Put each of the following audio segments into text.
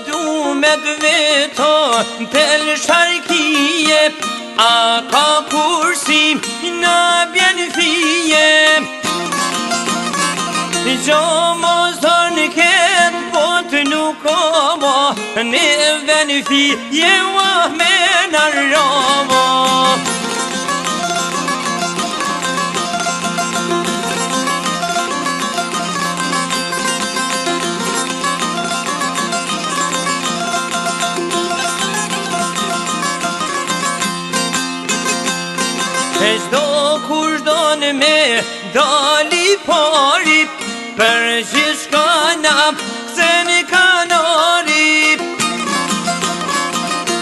Du me dveto tel sharkije, a ka kursi në bjen fije. Gjo mos në ketë botë nuk o bo, në bjen fije wa me në robo. Çdo kush don me dali pari, për gjithçka na këtheni kanari.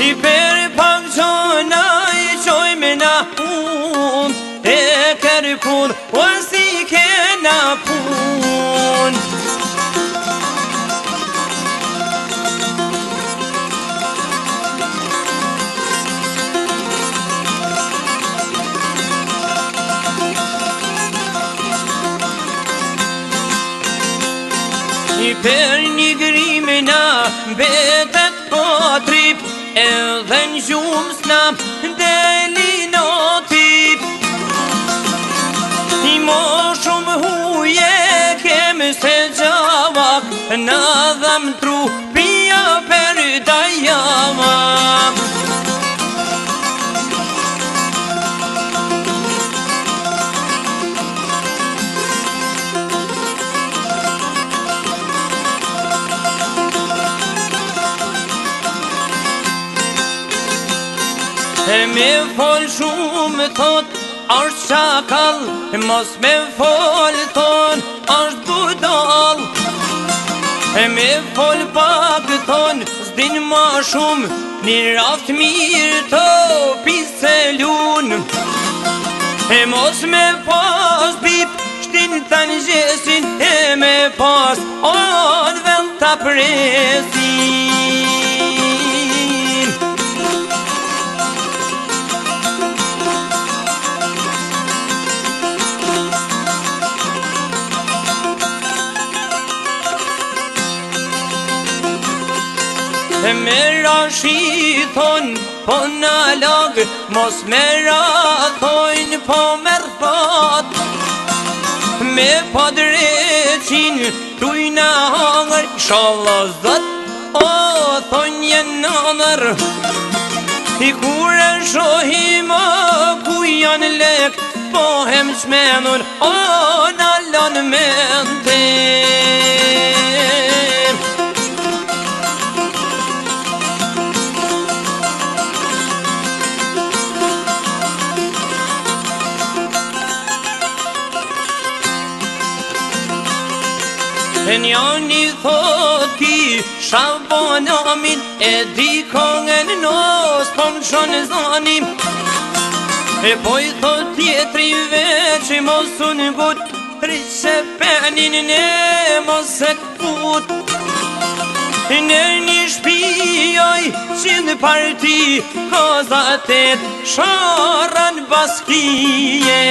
I për pak qona i qojme na pun, e kërkun o si kena pun. I për një grime na betet potri, edhe në gjumë s'na deli noti. I mo shumë huje keme se gjavak, në dham trupia për dajama. Me fol shumë thot është shakall, mos me fol thon është budal. Me fol pak thon s'din ma shumë, një raft mirë të pise lun. Mos me pas bip shtin të njësin, e me pas onë vel të presin. Me rashi thon po në lag, mos me rathojn po me rfat. Me padreqin tuj në hangër, shala zët o thon jen nënër. I kure shohima ku janë lek, po hem shmenur o në lanë mentem. Njani thot ki shabonamin, e di kongen nos po më shonë zanim. E po i thot tjetri veç mos unë gut, trishe penin ne mos e këput. Në një shpijoj që në parti kozatet sharan baskije.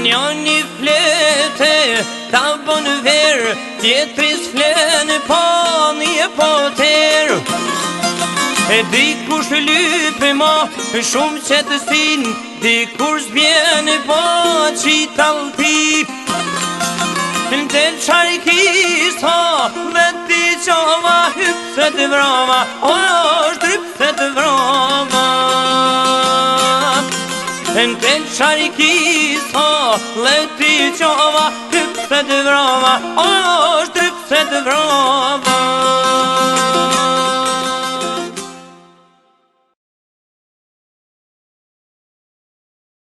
Njani flete ta bon ver, tjetris flene po një poter. E dikush lype ma shumë qetësin, dikush bjene po qitalti. Në të qarkis ha dhe ti qova hypse të vrama, o është rypse të vrama. Në të qarkis ha dhe ti qova hypse të vrama, o është rypse të vrama.